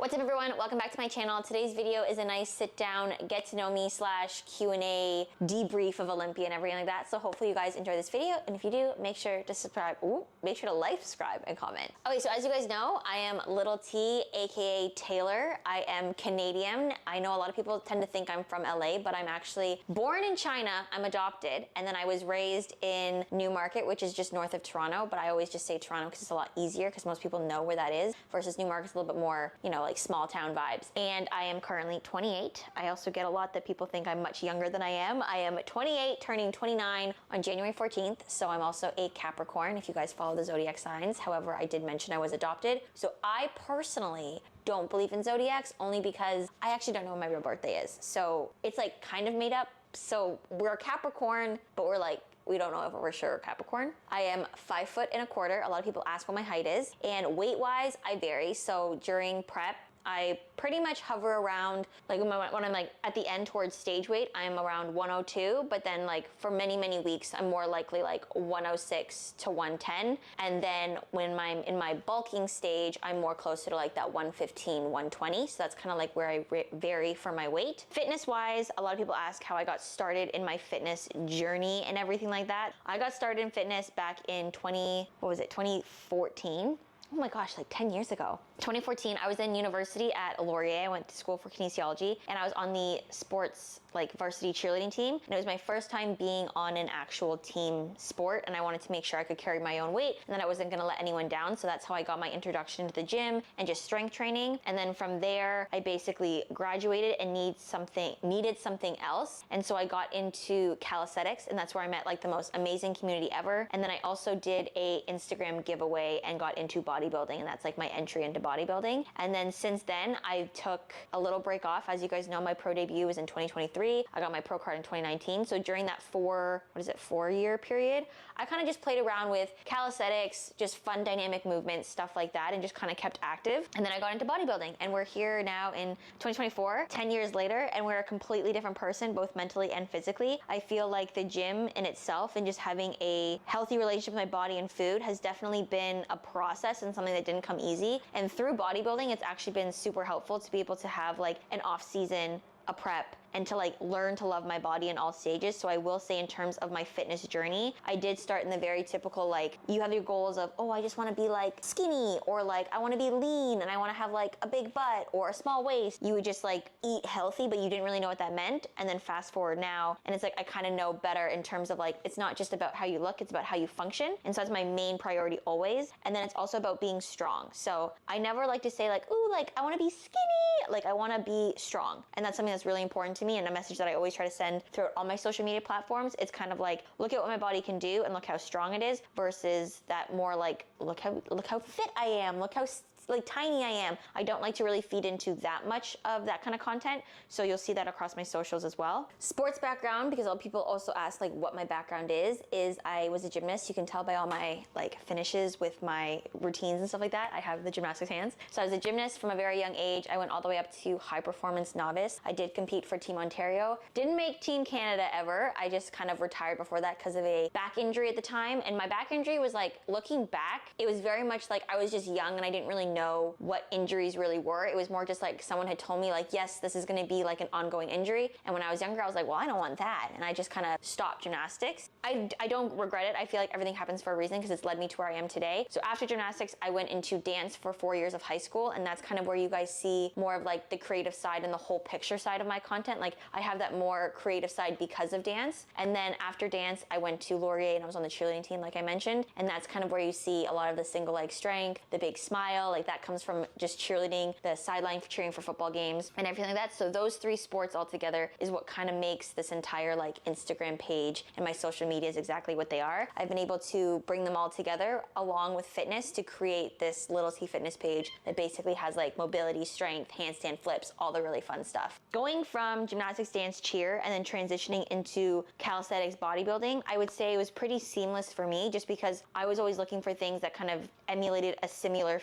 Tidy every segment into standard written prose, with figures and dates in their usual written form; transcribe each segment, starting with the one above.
What's up everyone? Welcome back to my channel. Today's video is a nice sit down, get to know me / Q&A debrief of Olympia and everything like that. So hopefully you guys enjoy this video. And if you do, make sure to subscribe. Ooh, make sure to like, subscribe, and comment. Okay, so as you guys know, I am Little T, AKA Taylor. I am Canadian. I know a lot of people tend to think I'm from LA, but I'm actually born in China. I'm adopted. And then I was raised in Newmarket, which is just north of Toronto. But I always just say Toronto because it's a lot easier because most people know where that is versus Newmarket's a little bit more, you know, like small town vibes. And I am currently 28. I also get a lot that people think I'm much younger than I am. I am 28, turning 29 on January 14th. So I'm also a Capricorn, if you guys follow the zodiac signs. However, I did mention I was adopted. So I personally don't believe in zodiacs only because I actually don't know when my real birthday is. So it's like kind of made up. So we're a Capricorn, but we're like, we don't know if we're sure Capricorn. I am 5'125". A lot of people ask what my height is. And weight-wise, I vary. So during prep, I pretty much hover around, like when I'm like at the end towards stage weight, I'm around 102, but then like for many, many weeks, I'm more likely like 106 to 110. And then when I'm in my bulking stage, I'm more closer to like that 115, 120. So that's kind of like where I vary for my weight. Fitness wise, a lot of people ask how I got started in my fitness journey and everything like that. I got started in fitness back in 2014. Oh my gosh, like 10 years ago. 2014, I was in university at Laurier. I went to school for kinesiology and I was on the sports like varsity cheerleading team. And it was my first time being on an actual team sport. And I wanted to make sure I could carry my own weight and that I wasn't gonna let anyone down. So that's how I got my introduction to the gym and just strength training. And then from there, I basically graduated and needed something else. And so I got into calisthenics and that's where I met like the most amazing community ever. And then I also did a Instagram giveaway and got into bodybuilding, and that's like my entry into bodybuilding. And then since then I took a little break off. As you guys know, my pro debut was in 2023. I got my pro card in 2019. So during that 4-year period, I kind of just played around with calisthenics, just fun dynamic movements, stuff like that, and just kind of kept active. And then I got into bodybuilding, and we're here now in 2024, 10 years later, and we're a completely different person, both mentally and physically. I feel like the gym in itself and just having a healthy relationship with my body and food has definitely been a process and something that didn't come easy. And through bodybuilding, it's actually been super helpful to be able to have like an off season, a prep, and to like learn to love my body in all stages. So I will say in terms of my fitness journey, I did start in the very typical, like you have your goals of, oh, I just want to be like skinny, or like I want to be lean and I want to have like a big butt or a small waist. You would just like eat healthy, but you didn't really know what that meant. And then fast forward now, and it's like I kind of know better in terms of like, it's not just about how you look, it's about how you function. And so that's my main priority always. And then it's also about being strong. So I never like to say like, ooh, like I want to be skinny. Like I want to be strong. And that's something that's really important to me, and a message that I always try to send throughout all my social media platforms. It's kind of like, look at what my body can do and look how strong it is, versus that more like, look how fit I am, look how like tiny I am. I don't like to really feed into that much of that kind of content. So you'll see that across my socials as well. Sports background, because a lot of people also ask like what my background is I was a gymnast. You can tell by all my like finishes with my routines and stuff like that. I have the gymnastics hands. So I was a gymnast from a very young age. I went all the way up to high performance novice. I did compete for Team Ontario. Didn't make Team Canada ever. I just kind of retired before that because of a back injury at the time. And my back injury was like, looking back, it was very much like I was just young and I didn't really know what injuries really were. It was more just like someone had told me like, yes, this is going to be like an ongoing injury. And when I was younger, I was like, well, I don't want that. And I just kind of stopped gymnastics. I don't regret it. I feel like everything happens for a reason because it's led me to where I am today. So after gymnastics, I went into dance for 4 years of high school. And that's kind of where you guys see more of like the creative side and the whole picture side of my content. Like I have that more creative side because of dance. And then after dance, I went to Laurier and I was on the cheerleading team, like I mentioned. And that's kind of where you see a lot of the single leg strength, the big smile, like that comes from just cheerleading, the sideline for cheering for football games and everything like that. So those three sports all together is what kind of makes this entire like Instagram page, and my social media is exactly what they are. I've been able to bring them all together along with fitness to create this Little T fitness page that basically has like mobility, strength, handstand flips, all the really fun stuff. Going from gymnastics, dance, cheer, and then transitioning into calisthenics, bodybuilding, I would say it was pretty seamless for me just because I was always looking for things that kind of emulated a similar,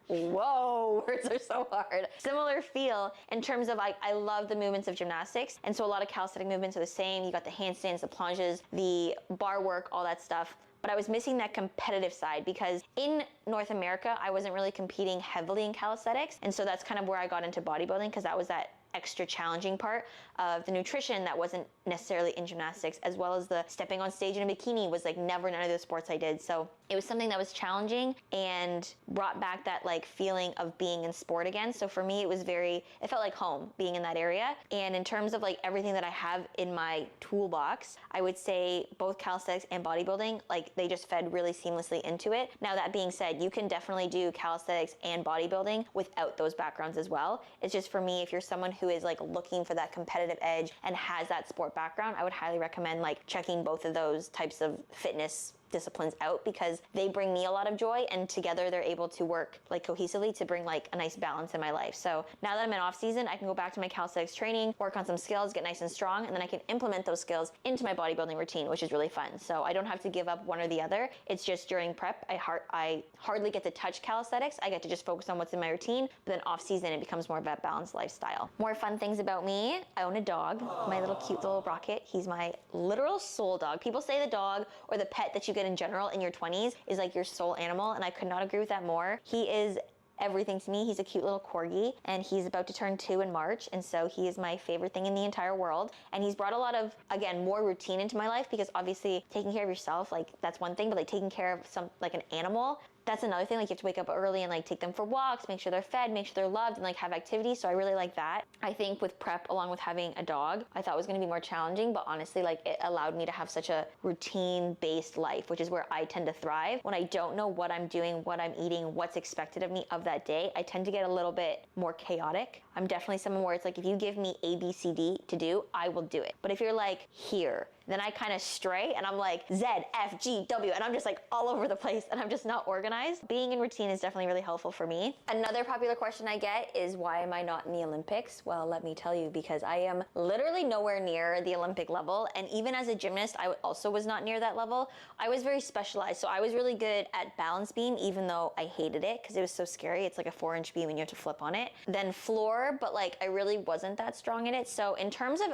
whoa, words are so hard. Similar feel in terms of like, I love the movements of gymnastics. And so a lot of calisthenic movements are the same. You got the handstands, the plunges, the bar work, all that stuff. but I was missing that competitive side because in North America, I wasn't really competing heavily in calisthenics. And so that's kind of where I got into bodybuilding, because that was that extra challenging part of the nutrition that wasn't necessarily in gymnastics, as well as the stepping on stage in a bikini was like never none of those sports I did. So it was something that was challenging and brought back that like feeling of being in sport again. So for me, it felt like home being in that area. And in terms of like everything that I have in my toolbox, I would say both calisthenics and bodybuilding, like they just fed really seamlessly into it. Now that being said, you can definitely do calisthenics and bodybuilding without those backgrounds as well. It's just for me, if you're someone who is like looking for that competitive edge and has that sport background, I would highly recommend like checking both of those types of fitness disciplines out, because they bring me a lot of joy, and together they're able to work like cohesively to bring like a nice balance in my life. So now that I'm in off season, I can go back to my calisthenics training, work on some skills, get nice and strong, and then I can implement those skills into my bodybuilding routine, which is really fun. So I don't have to give up one or the other. It's just during prep, I hardly get to touch calisthenics. I get to just focus on what's in my routine, but then off season, it becomes more of a balanced lifestyle. More fun things about me: I own a dog, my little cute little Rocket. He's my literal soul dog. People say the dog or the pet that you get in general in your 20s is like your soul animal, and I could not agree with that more. He is everything to me. He's a cute little corgi, and he's about to turn 2 in March, and so he is my favorite thing in the entire world. And he's brought a lot of, again, more routine into my life, because obviously taking care of yourself, like that's one thing, but like taking care of like an animal, that's another thing. Like you have to wake up early and like take them for walks, make sure they're fed, make sure they're loved, and like have activities. So I really like that. I think with prep, along with having a dog, I thought it was going to be more challenging, but honestly, like it allowed me to have such a routine-based life, which is where I tend to thrive. When I don't know what I'm doing, what I'm eating, what's expected of me of that day, I tend to get a little bit more chaotic. I'm definitely someone where it's like, if you give me A, B, C, D to do, I will do it. But if you're like, here, then I kind of stray and I'm like Z, F, G, W, and I'm just like all over the place and I'm just not organized. Being in routine is definitely really helpful for me. Another popular question I get is, why am I not in the Olympics? Well, let me tell you, because I am literally nowhere near the Olympic level. And even as a gymnast, I also was not near that level. I was very specialized. So I was really good at balance beam, even though I hated it because it was so scary. It's like a 4-inch beam and you have to flip on it. Then floor, but like I really wasn't that strong in it. So in terms of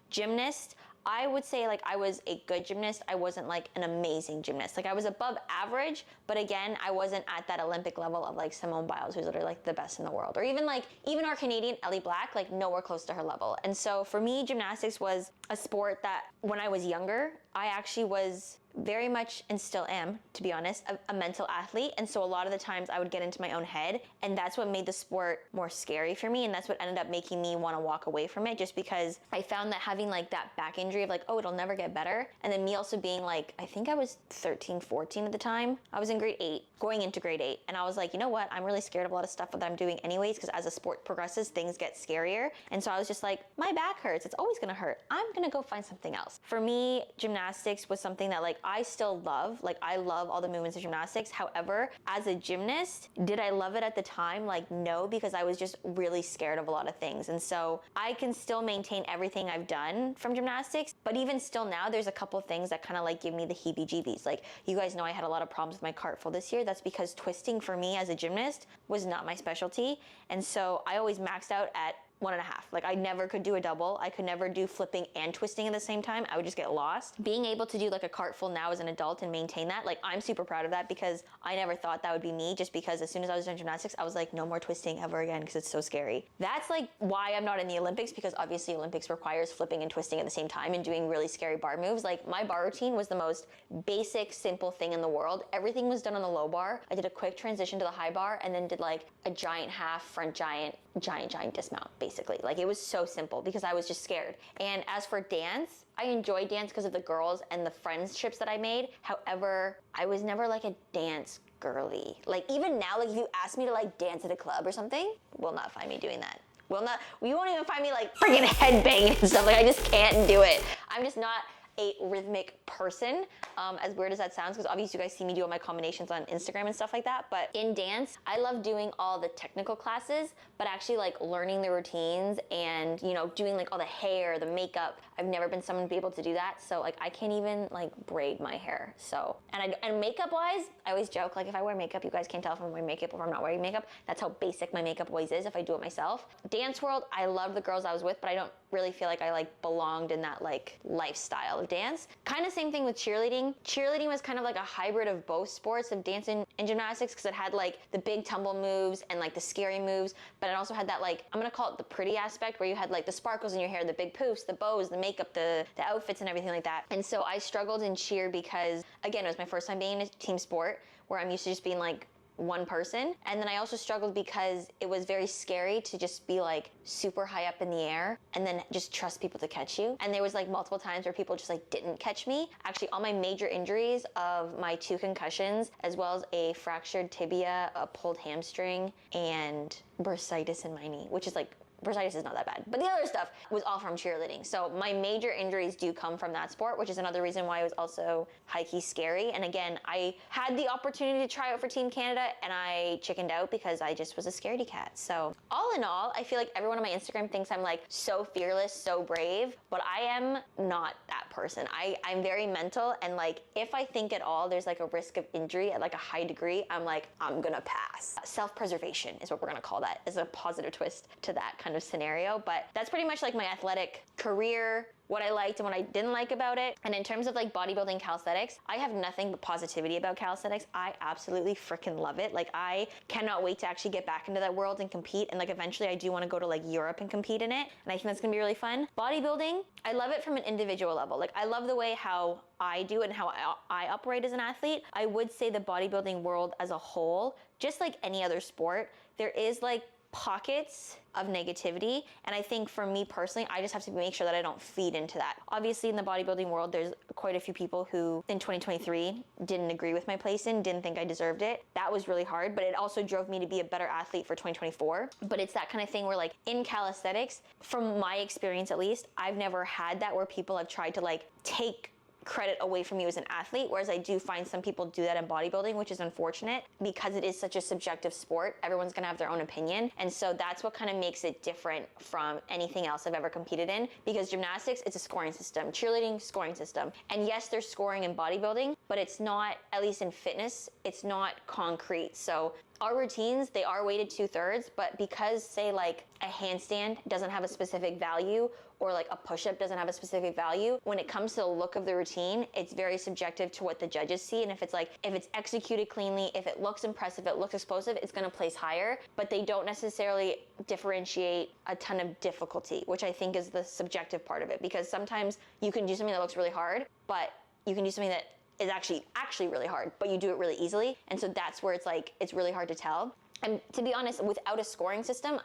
gymnast, I would say like I was a good gymnast. I wasn't like an amazing gymnast. Like I was above average, but again, I wasn't at that Olympic level of like Simone Biles, who's literally like the best in the world. Or even our Canadian Ellie Black, like nowhere close to her level. And so for me, gymnastics was a sport that when I was younger, I actually was very much, and still am, to be honest, a mental athlete. And so a lot of the times I would get into my own head, and that's what made the sport more scary for me. And that's what ended up making me want to walk away from it, just because I found that having like that back injury of like, oh, it'll never get better. And then me also being like, I think I was 13, 14 at the time. I was in grade 8, going into grade 8. And I was like, you know what? I'm really scared of a lot of stuff that I'm doing anyways, because as a sport progresses, things get scarier. And so I was just like, my back hurts. It's always going to hurt. I'm going to go find something else. For me, gymnastics was something that like I still love. Like I love all the movements of gymnastics. However, as a gymnast, did I love it at the time? Like no, because I was just really scared of a lot of things. And so I can still maintain everything I've done from gymnastics, but even still now, there's a couple things that kind of like give me the heebie-jeebies. Like you guys know I had a lot of problems with my cart full this year. That's because twisting for me as a gymnast was not my specialty. And so I always maxed out at 1.5. Like I never could do a double. I could never do flipping and twisting at the same time. I would just get lost. Being able to do like a cart full now as an adult and maintain that, like I'm super proud of that, because I never thought that would be me, just because as soon as I was doing gymnastics, I was like, no more twisting ever again, because it's so scary. That's like why I'm not in the Olympics, because obviously Olympics requires flipping and twisting at the same time and doing really scary bar moves. Like my bar routine was the most basic, simple thing in the world. Everything was done on the low bar. I did a quick transition to the high bar and then did like a giant half, front giant dismount, basically. Like it was so simple because I was just scared. And as for dance, I enjoy dance because of the girls and the friendships that I made. However, I was never like a dance girly. Like even now, like if you ask me to like dance at a club or something, will not find me doing that. You won't even find me like freaking headbanging and stuff. Like I just can't do it. I'm just not a rhythmic person, as weird as that sounds, because obviously you guys see me do all my combinations on Instagram and stuff like that. But in dance, I love doing all the technical classes, but actually like learning the routines and, you know, doing like all the hair, the makeup. I've never been someone to be able to do that. So like I can't even like braid my hair. So, and makeup wise, I always joke, like if I wear makeup, you guys can't tell if I'm wearing makeup or if I'm not wearing makeup. That's how basic my makeup always is if I do it myself. Dance world, I love the girls I was with, but I don't really feel like I like belonged in that like lifestyle of dance. Kind of same thing with cheerleading. Cheerleading was kind of like a hybrid of both sports, of dance and gymnastics, because it had like the big tumble moves and like the scary moves, but it also had that, like, I'm gonna call it the pretty aspect, where you had like the sparkles in your hair, the big poofs, the bows, the makeup, the outfits and everything like that. And so I struggled in cheer because, again, it was my first time being in a team sport where I'm used to just being like one person. And then I also struggled because it was very scary to just be like super high up in the air and then just trust people to catch you. And there was like multiple times where people just like didn't catch me. Actually, all my major injuries of my 2 concussions, as well as a fractured tibia, a pulled hamstring, and bursitis in my knee, which is like, bursitis is not that bad, but the other stuff was all from cheerleading. So my major injuries do come from that sport, which is another reason why it was also high-key scary. And again, I had the opportunity to try out for Team Canada and I chickened out because I just was a scaredy cat. So all in all, I feel like everyone on my Instagram thinks I'm like so fearless, so brave, but I am not that person. I'm very mental, and like if I think at all there's like a risk of injury at like a high degree, I'm like, I'm gonna pass. Self-preservation is what we're gonna call that, as a positive twist to that kind of scenario. But that's pretty much like my athletic career, what I liked and what I didn't like about it. And in terms of like bodybuilding calisthenics, I have nothing but positivity about calisthenics. I absolutely freaking love it. Like I cannot wait to actually get back into that world and compete. And like eventually I do want to go to like Europe and compete in it. And I think that's gonna be really fun. Bodybuilding, I love it from an individual level. Like I love the way how I do it and how I operate as an athlete. I would say the bodybuilding world as a whole, just like any other sport, there is like pockets of negativity, and I think for me personally, I just have to make sure that I don't feed into that. Obviously in the bodybuilding world, there's quite a few people who in 2023 didn't agree with my placing, didn't think I deserved it. That was really hard, but it also drove me to be a better athlete for 2024. But it's that kind of thing where like in calisthenics, from my experience at least, I've never had that where people have tried to like take credit away from you as an athlete, whereas I do find some people do that in bodybuilding, which is unfortunate because it is such a subjective sport. Everyone's gonna have their own opinion, and so that's what kind of makes it different from anything else I've ever competed in, because gymnastics, it's a scoring system, cheerleading, scoring system, and yes, there's scoring in bodybuilding, but it's not, at least in fitness, it's not concrete. So our routines, they are weighted 2/3, but because say like a handstand doesn't have a specific value, or like a push-up doesn't have a specific value, when it comes to the look of the routine, it's very subjective to what the judges see. And if it's executed cleanly, if it looks impressive, it looks explosive, it's gonna place higher, but they don't necessarily differentiate a ton of difficulty, which I think is the subjective part of it, because sometimes you can do something that looks really hard, but you can do something that is actually really hard, but you do it really easily. And so that's where it's like, it's really hard to tell. And to be honest, without a scoring system,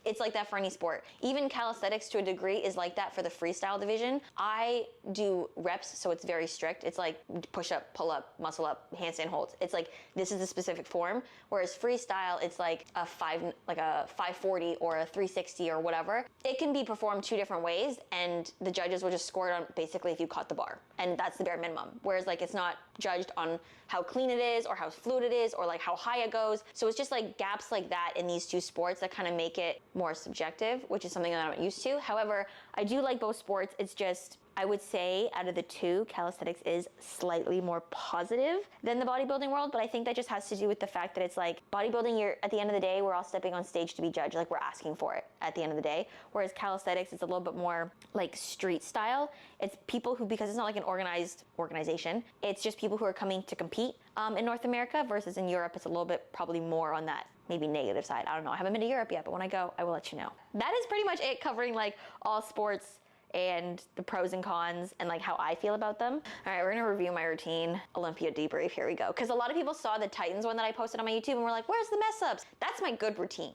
it's like that for any sport. Even calisthenics to a degree is like that for the freestyle division. I do reps, so it's very strict. It's like push up, pull up, muscle up, handstand holds. It's like, this is a specific form. Whereas freestyle, it's like a 540 or a 360 or whatever. It can be performed 2 different ways, and the judges will just score it on basically if you caught the bar. And that's the bare minimum. Whereas like it's not judged on how clean it is or how fluid it is or like how high it goes. So it's just like gaps like that in these 2 sports that kind of make it more subjective, which is something that I'm not used to. However, I do like both sports. It's just, I would say out of the 2, calisthenics is slightly more positive than the bodybuilding world, but I think that just has to do with the fact that it's like bodybuilding, you're at the end of the day, we're all stepping on stage to be judged, like we're asking for it at the end of the day. Whereas calisthenics is a little bit more like street style. It's people who, because it's not like an organized organization, it's just people who are coming to compete in North America, versus in Europe, it's a little bit probably more on that maybe negative side. I don't know, I haven't been to Europe yet, but when I go, I will let you know. That is pretty much it, covering like all sports and the pros and cons and like how I feel about them. All right, we're gonna review my routine. Olympia debrief, here we go. Because a lot of people saw the Titans one that I posted on my YouTube and were like, where's the mess ups? That's my good routine.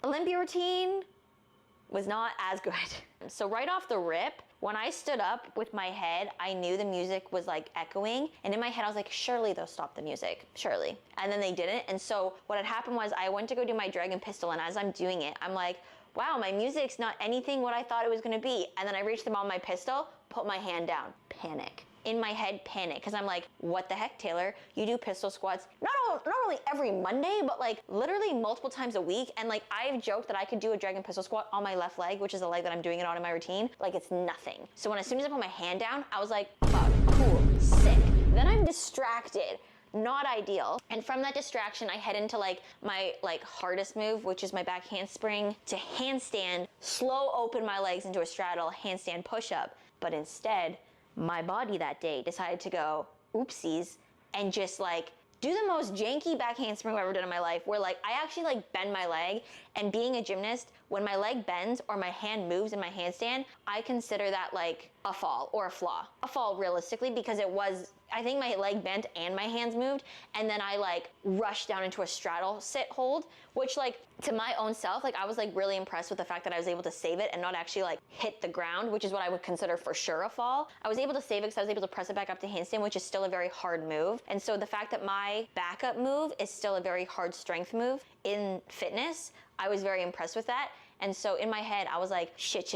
Olympia routine was not as good. So right off the rip, when I stood up with my head, I knew the music was like echoing, and in my head I was like, surely they'll stop the music, surely. And then they didn't, and so what had happened was I went to go do my dragon pistol, and as I'm doing it, I'm like, wow, my music's not anything what I thought it was gonna be. And then I reached the bottom of my pistol, put my hand down, panic. In my head, panic, because I'm like, what the heck, Taylor? You do pistol squats not only every Monday, but like literally multiple times a week. And like I've joked that I could do a dragon pistol squat on my left leg, which is the leg that I'm doing it on in my routine. Like it's nothing. So as soon as I put my hand down, I was like, fuck, cool, sick. Then I'm distracted. Not ideal. And from that distraction, I head into like my hardest move, which is my back handspring to handstand, slow open my legs into a straddle, handstand push-up. But instead, my body that day decided to go oopsies and just like do the most janky back handspring I've ever done in my life, where like I actually like bend my leg. And being a gymnast, when my leg bends or my hand moves in my handstand, I consider that like a fall or a flaw. A fall realistically, because it was, I think my leg bent and my hands moved, and then I like rushed down into a straddle sit hold, which like to my own self, like I was like really impressed with the fact that I was able to save it and not actually like hit the ground, which is what I would consider for sure a fall. I was able to save it because I was able to press it back up to handstand, which is still a very hard move. And so the fact that my backup move is still a very hard strength move in fitness, I was very impressed with that. And so in my head, I was like, shit,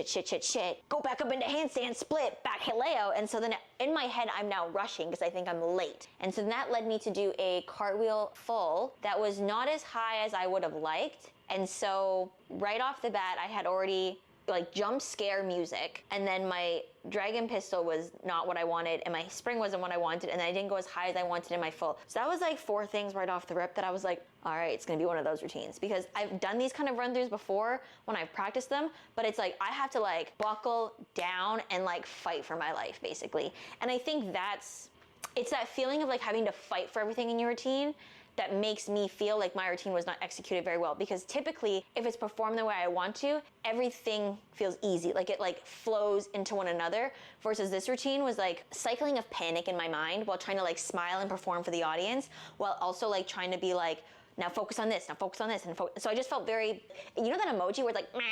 go back up into handstand, split, back haleo. And so then in my head, I'm now rushing because I think I'm late. And so that led me to do a cartwheel full that was not as high as I would have liked. And so right off the bat, I had already like jump scare music, and then my dragon pistol was not what I wanted, and my spring wasn't what I wanted, and I didn't go as high as I wanted in my full. So that was like 4 things right off the rip that I was like, all right, it's gonna be one of those routines, because I've done these kind of run-throughs before when I've practiced them, but it's like I have to like buckle down and like fight for my life basically. And I think it's that feeling of like having to fight for everything in your routine that makes me feel like my routine was not executed very well, because typically if it's performed the way I want to, everything feels easy, like it like flows into one another, versus this routine was like cycling of panic in my mind while trying to like smile and perform for the audience, while also like trying to be like, now focus on this, now focus on this, and so I just felt very, you know that emoji where it's like, meh?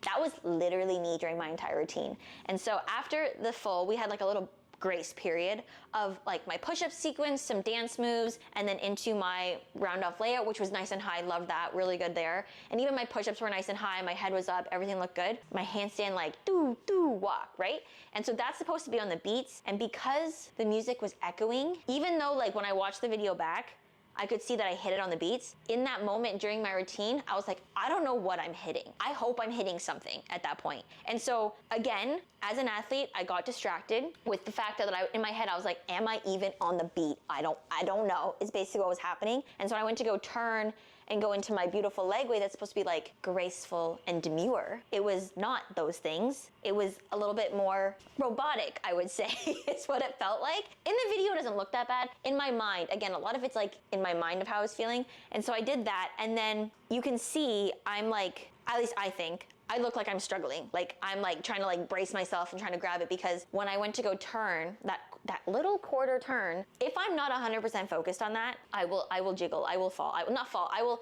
That was literally me during my entire routine. And so after the full, we had like a little grace period of like my push-up sequence, some dance moves, and then into my round off layout, which was nice and high. Loved that, really good there. And even my push-ups were nice and high, my head was up, everything looked good. My handstand like do walk, right? And so that's supposed to be on the beats. And because the music was echoing, even though like when I watched the video back, I could see that I hit it on the beats. In that moment during my routine, I was like, I don't know what I'm hitting. I hope I'm hitting something at that point. And so again, as an athlete, I got distracted with the fact that in my head, I was like, am I even on the beat? I don't know, is basically what was happening. And so when I went to go turn and go into my beautiful leg way that's supposed to be like graceful and demure, it was not those things. It was a little bit more robotic, I would say, is what it felt like. In the video, it doesn't look that bad. In my mind, again, a lot of it's like in my mind of how I was feeling. And so I did that, and then you can see I'm like, at least I think, I look like I'm struggling. Like I'm like trying to like brace myself and trying to grab it, because when I went to go turn that little quarter turn, if I'm not 100% focused on that, I will jiggle, I will fall. I will not fall, I will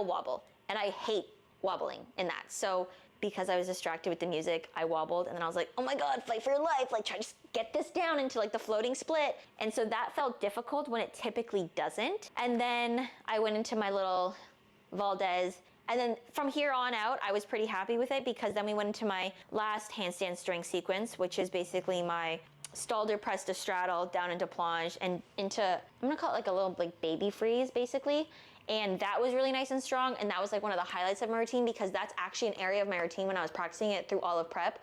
wobble. And I hate wobbling in that. So because I was distracted with the music, I wobbled, and then I was like, oh my God, fight for your life. Like try to get this down into like the floating split. And so that felt difficult when it typically doesn't. And then I went into my little Valdez. And then from here on out, I was pretty happy with it, because then we went into my last handstand strength sequence, which is basically my stalder press to straddle, down into plonge, and into, I'm gonna call it like a little like baby freeze basically. And that was really nice and strong. And that was like one of the highlights of my routine, because that's actually an area of my routine when I was practicing it through all of prep.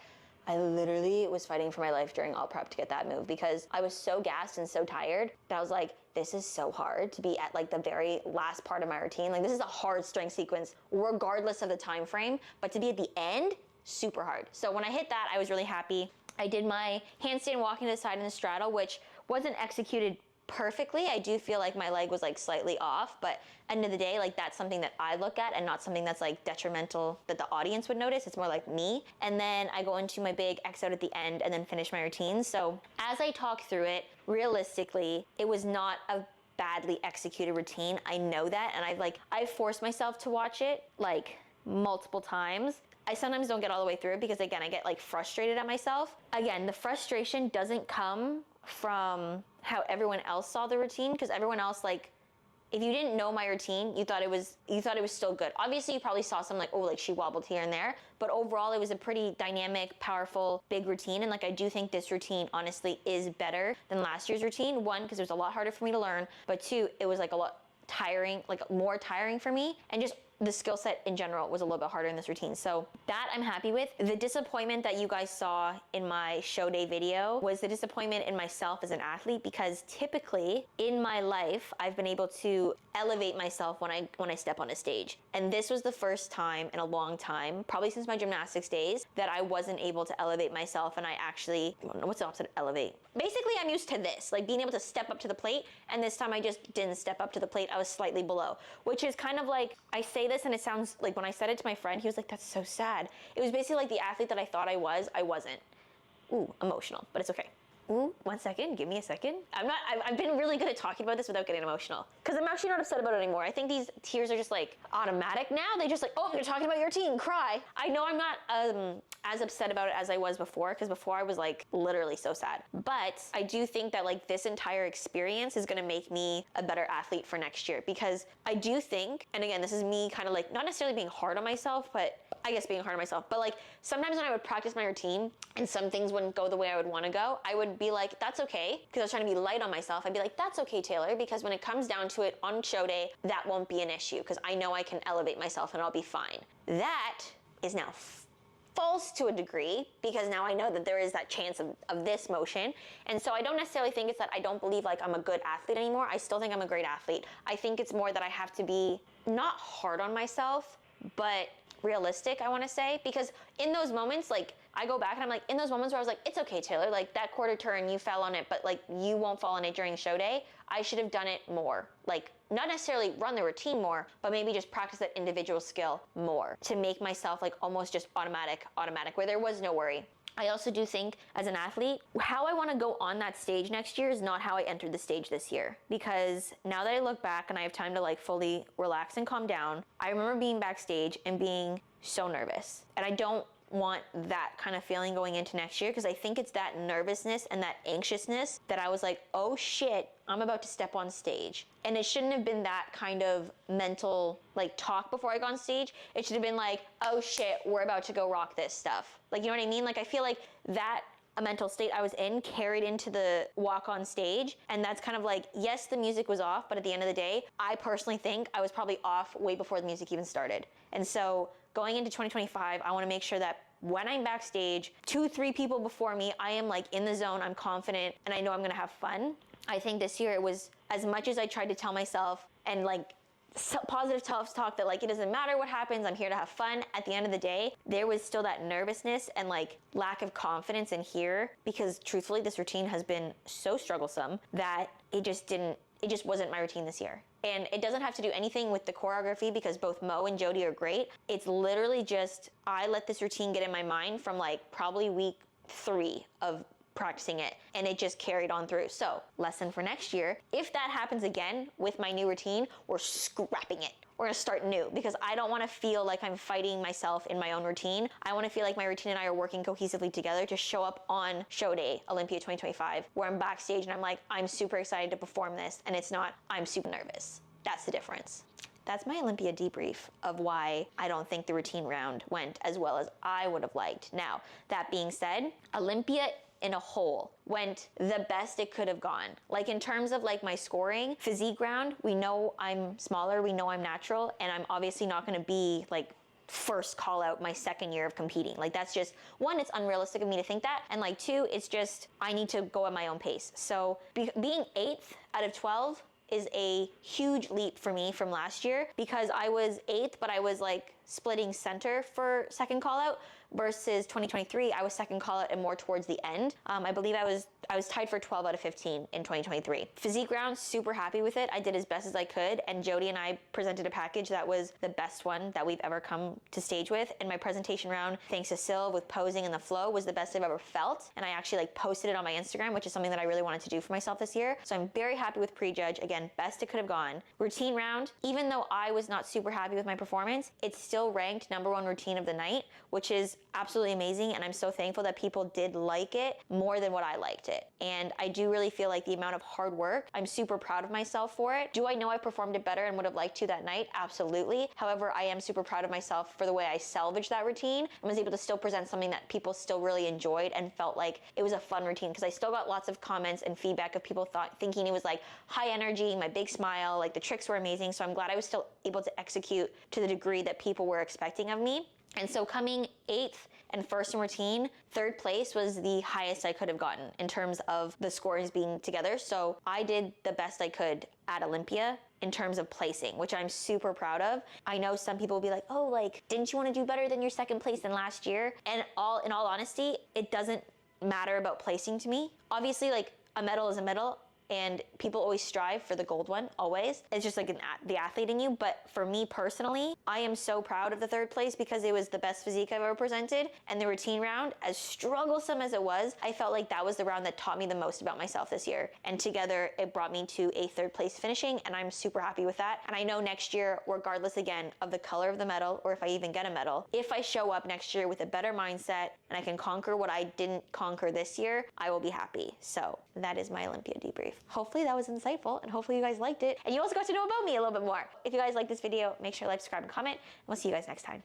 I literally was fighting for my life during all prep to get that move, because I was so gassed and so tired that I was like, this is so hard to be at like the very last part of my routine. Like this is a hard strength sequence regardless of the time frame, but to be at the end, super hard. So when I hit that, I was really happy. I did my handstand walking to the side in the straddle, which wasn't executed perfectly. I do feel like my leg was like slightly off, but end of the day, like that's something that I look at and not something that's like detrimental that the audience would notice. It's more like me. And then I go into my big X out at the end and then finish my routine. So as I talk through it, realistically, it was not a badly executed routine. I know that. And I've forced myself to watch it like multiple times. I sometimes don't get all the way through it because again, I get like frustrated at myself. Again, the frustration doesn't come from how everyone else saw the routine, because everyone else, like, if you didn't know my routine, you thought it was still good. Obviously, you probably saw some like, oh, like she wobbled here and there, but overall, it was a pretty dynamic, powerful, big routine. And like, I do think this routine honestly is better than last year's routine. One, because it was a lot harder for me to learn, but two, it was like a lot tiring, like more tiring for me, and just the skill set in general was a little bit harder in this routine. So that I'm happy with. The disappointment that you guys saw in my show day video was the disappointment in myself as an athlete, because typically in my life, I've been able to elevate myself when I step on a stage. And this was the first time in a long time, probably since my gymnastics days, that I wasn't able to elevate myself. And I actually, what's the opposite of elevate? Basically, I'm used to this, like being able to step up to the plate. And this time I just didn't step up to the plate. I was slightly below, which is kind of like, I say this and it sounds like, when I said it to my friend, he was like, that's so sad. It was basically like the athlete that I thought I wasn't. Ooh, emotional, but it's okay. Ooh, 1 second, give me a second. I've been really good at talking about this without getting emotional, because I'm actually not upset about it anymore. I think these tears are just like automatic now. They just like, oh, you're talking about your team, cry. I know I'm not as upset about it as I was before, because before I was like literally so sad. But I do think that like this entire experience is gonna make me a better athlete for next year, because I do think, and again, this is me kind of like not necessarily being hard on myself, but I guess being hard on myself, but like sometimes when I would practice my routine and some things wouldn't go the way I would want to go, I would be like, that's okay, because I was trying to be light on myself. I'd be like, that's okay, Taylor, because when it comes down to it on show day, that won't be an issue, because I know I can elevate myself and I'll be fine. That is now false to a degree, because now I know that there is that chance of this motion. And so I don't necessarily think it's that I don't believe like I'm a good athlete anymore. I still think I'm a great athlete. I think it's more that I have to be not hard on myself, but realistic, I want to say, because in those moments, like I go back and I'm like, in those moments where I was like, it's okay, Taylor, like that quarter turn, you fell on it, but like you won't fall on it during show day. I should have done it more. Like not necessarily run the routine more, but maybe just practice that individual skill more to make myself like almost just automatic, where there was no worry. I also do think as an athlete, how I want to go on that stage next year is not how I entered the stage this year. Because now that I look back and I have time to like fully relax and calm down, I remember being backstage and being so nervous. And I don't want that kind of feeling going into next year, because I think it's that nervousness and that anxiousness that I was like, oh shit, I'm about to step on stage. And it shouldn't have been that kind of mental like talk before I got on stage. It should have been like, oh shit, we're about to go rock this stuff. Like, you know what I mean? Like I feel like that a mental state I was in carried into the walk on stage. And that's kind of like, yes, the music was off, but at the end of the day, I personally think I was probably off way before the music even started. And so going into 2025, I want to make sure that when I'm backstage, 2-3 people before me, I am like in the zone, I'm confident, and I know I'm going to have fun. I think this year it was, as much as I tried to tell myself and like positive self-talk that like it doesn't matter what happens, I'm here to have fun, at the end of the day there was still that nervousness and like lack of confidence in here, because truthfully this routine has been so strugglesome that it just wasn't my routine this year. And it doesn't have to do anything with the choreography, because both Mo and Jody are great. It's literally just I let this routine get in my mind from like probably week 3 of practicing it, and it just carried on through. So lesson for next year, if that happens again with my new routine, we're scrapping it. We're gonna start new, because I don't wanna feel like I'm fighting myself in my own routine. I wanna feel like my routine and I are working cohesively together to show up on show day, Olympia 2025, where I'm backstage and I'm like, I'm super excited to perform this, and it's not, I'm super nervous. That's the difference. That's my Olympia debrief of why I don't think the routine round went as well as I would have liked. Now, that being said, Olympia in a whole went the best it could have gone. Like in terms of like my scoring, physique round, we know I'm smaller, we know I'm natural, and I'm obviously not gonna be like first call out my second year of competing. Like that's just, one, it's unrealistic of me to think that, and like 2, it's just, I need to go at my own pace. So being 8th out of 12 is a huge leap for me from last year, because I was 8th, but I was like splitting center for second call out, versus 2023, I was second call out and more towards the end. I believe I was tied for 12 out of 15 in 2023. Physique round, super happy with it. I did as best as I could, and Jody and I presented a package that was the best one that we've ever come to stage with. And my presentation round, thanks to Sil with posing and the flow, was the best I've ever felt. And I actually like posted it on my Instagram, which is something that I really wanted to do for myself this year. So I'm very happy with prejudge. Again, best it could have gone. Routine round, even though I was not super happy with my performance, it's still ranked #1 routine of the night, which is absolutely amazing, and I'm so thankful that people did like it more than what I liked it. And I do really feel like the amount of hard work, I'm super proud of myself for it. Do I know I performed it better and would have liked to that night? Absolutely. However, I am super proud of myself for the way I salvaged that routine and was able to still present something that people still really enjoyed and felt like it was a fun routine, because I still got lots of comments and feedback of people thinking it was like high energy, my big smile, like the tricks were amazing. So I'm glad I was still able to execute to the degree that people were expecting of me. And so coming 8th and first in routine, 3rd place was the highest I could have gotten in terms of the scores being together. So I did the best I could at Olympia in terms of placing, which I'm super proud of. I know some people will be like, oh, like, didn't you want to do better than your 2nd place than last year? And in all honesty, it doesn't matter about placing to me. Obviously, like, a medal is a medal, and people always strive for the gold one, always. It's just like the athlete in you. But for me personally, I am so proud of the 3rd place because it was the best physique I've ever presented. And the routine round, as strugglesome as it was, I felt like that was the round that taught me the most about myself this year. And together, it brought me to a 3rd place finishing, and I'm super happy with that. And I know next year, regardless again of the color of the medal, or if I even get a medal, if I show up next year with a better mindset and I can conquer what I didn't conquer this year, I will be happy. So that is my Olympia debrief. Hopefully that was insightful, and hopefully you guys liked it. And you also got to know about me a little bit more. If you guys like this video, make sure to like, subscribe, and comment, and we'll see you guys next time.